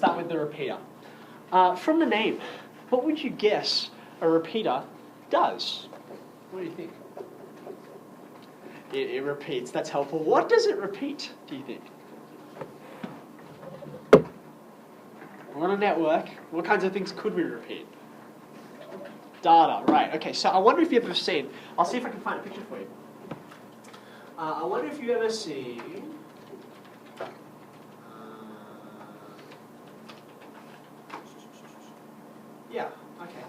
start with the repeater. From the name, what would you guess a repeater does? What do you think? It repeats. That's helpful. What does it repeat, do you think? We're on a network. What kinds of things could we repeat? Data, right. Okay, so I wonder if you've ever seen, I'll see if I can find a picture for you. I wonder if you've ever seen, yeah, okay.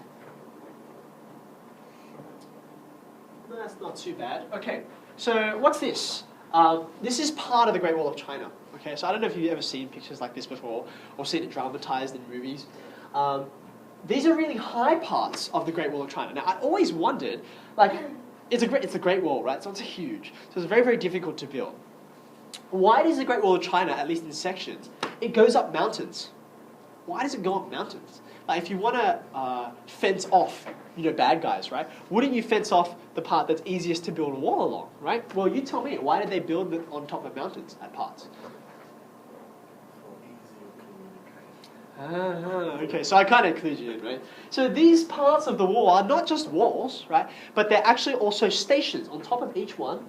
No, that's not too bad. Okay, so what's this? This is part of the Great Wall of China. Okay, so I don't know if you've ever seen pictures like this before or seen it dramatized in movies. These are really high parts of the Great Wall of China. Now, I always wondered, like, it's a Great Wall, right? So it's huge. So it's very, very difficult to build. Why does the Great Wall of China, at least in sections, it goes up mountains? Why does it go up mountains? Like, if you want to fence off, bad guys, right? Wouldn't you fence off the part that's easiest to build a wall along, right? Well, you tell me. Why did they build it on top of mountains at parts? Okay, so I kind of clued you in, right? So these parts of the wall are not just walls, right? But they're actually also stations. On top of each one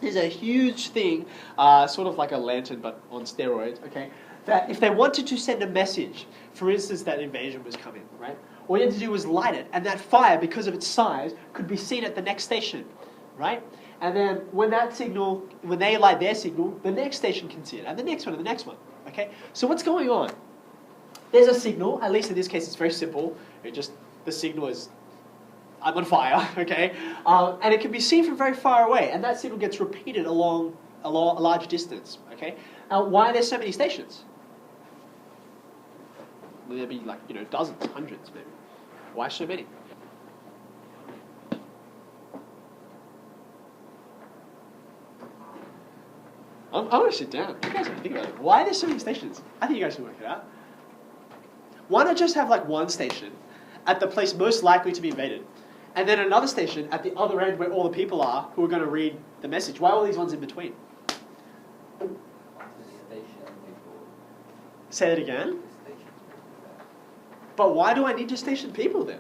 is a huge thing, sort of like a lantern, but on steroids, okay? That if they wanted to send a message, for instance, that invasion was coming, right? All you had to do was light it, and that fire, because of its size, could be seen at the next station, right? And then when they light their signal, the next station can see it, and the next one, and the next one, okay? So what's going on? There's a signal, at least in this case it's very simple. The signal is, I'm on fire, okay? And it can be seen from very far away, and that signal gets repeated along a large distance, okay? Why are there so many stations? There'd be dozens, hundreds maybe. Why so many? I'm going to sit down. You guys have to think about it. Why are there so many stations? I think you guys can work it out. Why not just have one station at the place most likely to be invaded, and then another station at the other end where all the people are who are going to read the message? Why all these ones in between? Say that again? But why do I need to station people then?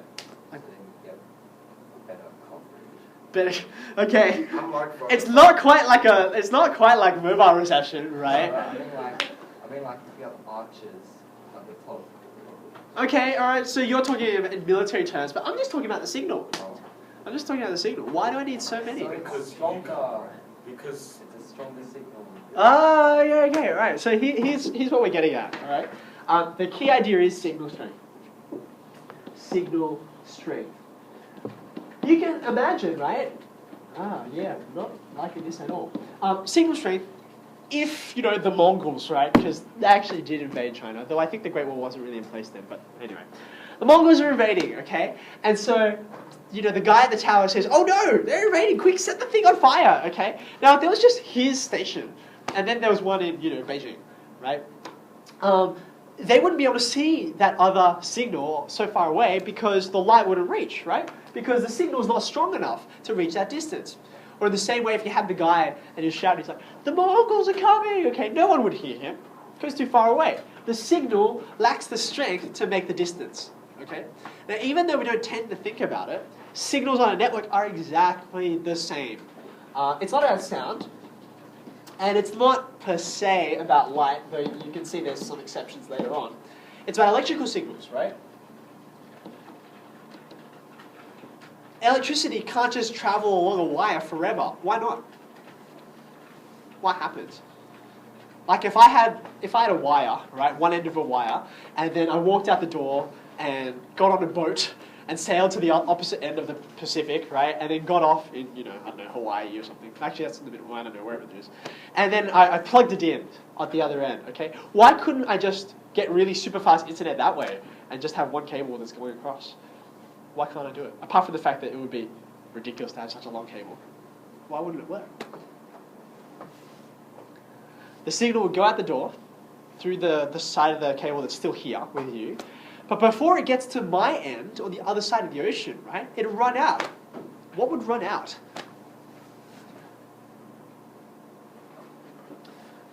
Better, okay. It's not quite like mobile reception, right? I mean like if you have archers at the top. Okay, alright, so you're talking about in military terms, but I'm just talking about the signal. I'm just talking about the signal. Why do I need so many? Because it's a stronger signal. Oh, yeah, okay, right. So here's what we're getting at, alright? The key idea is signal strength. Signal strength. You can imagine, right? Yeah, not liking this at all. Signal strength, if, the Mongols, right, because they actually did invade China, though I think the Great Wall wasn't really in place then, but anyway. The Mongols are invading, okay? And so, the guy at the tower says, oh no, they're invading, quick, set the thing on fire, okay? Now, if there was just his station, and then there was one in, Beijing, right? They wouldn't be able to see that other signal so far away because the light wouldn't reach, right? Because the signal is not strong enough to reach that distance. Or in the same way, if you had the guy and he's shouting, he's like, the Mongols are coming! Okay, no one would hear him because it's too far away. The signal lacks the strength to make the distance, okay? Now, even though we don't tend to think about it, signals on a network are exactly the same. It's not about sound, and it's not per se about light, though you can see there's some exceptions later on. It's about electrical signals, right? Electricity can't just travel along a wire forever. Why not? What happens? Like if I had a wire, right, one end of a wire, and then I walked out the door and got on a boat and sailed to the opposite end of the Pacific, right, and then got off in, I don't know, Hawaii or something. Actually, that's in the middle, I don't know, wherever it is. And then I plugged it in at the other end, okay? Why couldn't I just get really super fast internet that way and just have one cable that's going across? Why can't I do it? Apart from the fact that it would be ridiculous to have such a long cable. Why wouldn't it work? The signal would go out the door through the side of the cable that's still here with you. But before it gets to my end, or the other side of the ocean, right, it'd run out. What would run out?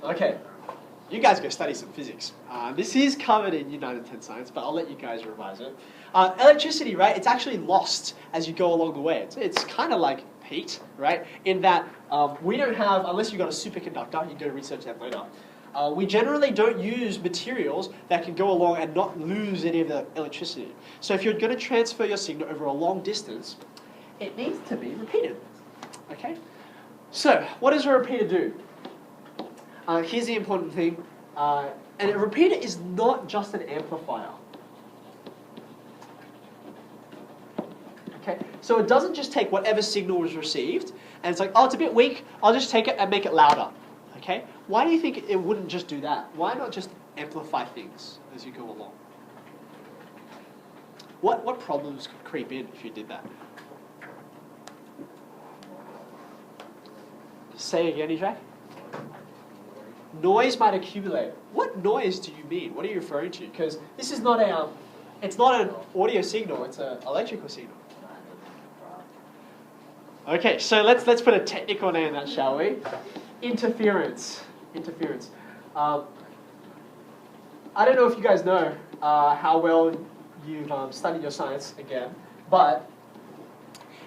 Okay. you guys go study some physics. This is covered in Year 9 and 10 science, but I'll let you guys revise it. Electricity, right, it's actually lost as you go along the way. It's kind of like heat, right, in that we don't have, unless you've got a superconductor, you can go research that later, we generally don't use materials that can go along and not lose any of the electricity. So if you're going to transfer your signal over a long distance, it needs to be repeated. Okay? So, what does a repeater do? Here's the important thing. And a repeater is not just an amplifier. Okay? So it doesn't just take whatever signal was received, and it's like, oh, it's a bit weak, I'll just take it and make it louder. Okay? Why do you think it wouldn't just do that? Why not just amplify things as you go along? What problems could creep in if you did that? Say again, Ejak? Noise might accumulate. What noise do you mean? What are you referring to? Because this is not a, it's not an audio signal, it's an electrical signal. Okay, so let's put a technical name on that, shall we? Interference. Interference. I don't know if you guys know how well you've studied your science again, but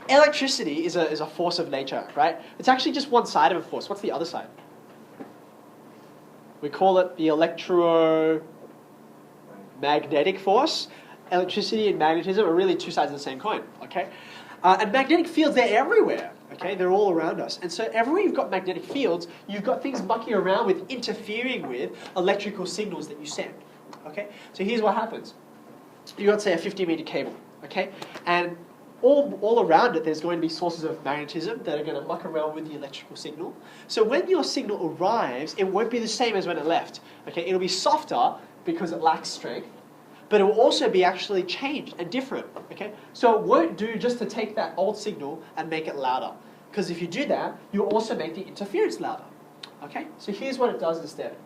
electricity is a force of nature, right? It's actually just one side of a force. What's the other side? We call it the electromagnetic force. Electricity and magnetism are really two sides of the same coin, okay? And magnetic fields, they're everywhere, okay? They're all around us. And so everywhere you've got magnetic fields, you've got things mucking around with, interfering with electrical signals that you send, okay? So here's what happens. You've got, say, a 50-meter cable, okay? And all around it, there's going to be sources of magnetism that are going to muck around with the electrical signal. So when your signal arrives, it won't be the same as when it left. Okay, it'll be softer because it lacks strength, but it will also be actually changed and different. Okay, so it won't do just to take that old signal and make it louder, because if you do that, you'll also make the interference louder. Okay, so here's what it does instead.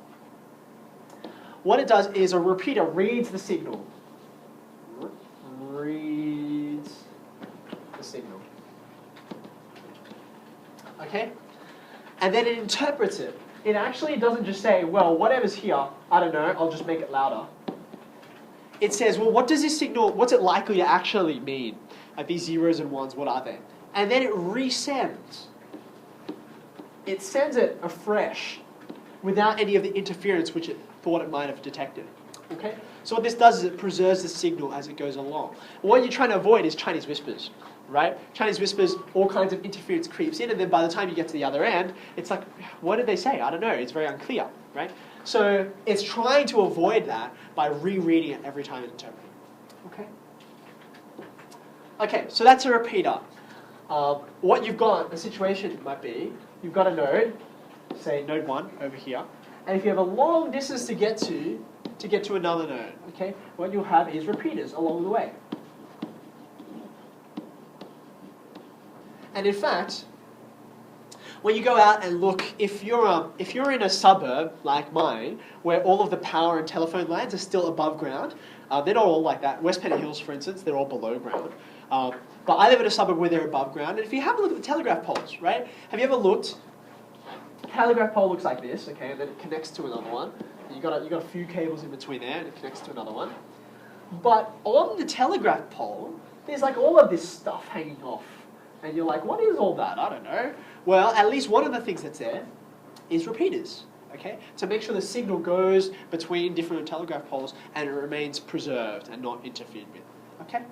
What it does is a repeater reads the signal. Reads the signal. Okay? And then it interprets it. It actually doesn't just say, well, whatever's here, I don't know, I'll just make it louder. It says, well, what does this signal, what's it likely to actually mean? Like these zeros and ones, what are they? And then it resends. It sends it afresh without any of the interference which it thought it might have detected. Okay? So what this does is it preserves the signal as it goes along. What you're trying to avoid is Chinese whispers, right? Chinese whispers, all kinds of interference creeps in, and then by the time you get to the other end, it's like, what did they say? I don't know. It's very unclear, right? So it's trying to avoid that by rereading it every time it's interpreted. Okay? Okay, so that's a repeater. What you've got, the situation might be, you've got a node, say node 1 over here, and if you have a long distance to get to another node, okay, what you'll have is repeaters along the way. And in fact, when you go out and look, if you're in a suburb like mine, where all of the power and telephone lines are still above ground, they're not all like that. West Pennant Hills, for instance, they're all below ground. But I live in a suburb where they're above ground, and if you have a look at the telegraph poles, right? Have you ever looked? Telegraph pole looks like this, okay, and then it connects to another one. You've got a few cables in between there, and it connects to another one. But on the telegraph pole, there's like all of this stuff hanging off. And you're like, what is all that? I don't know. Well, at least one of the things that's there is repeaters, okay? To make sure the signal goes between different telegraph poles and it remains preserved and not interfered with, okay?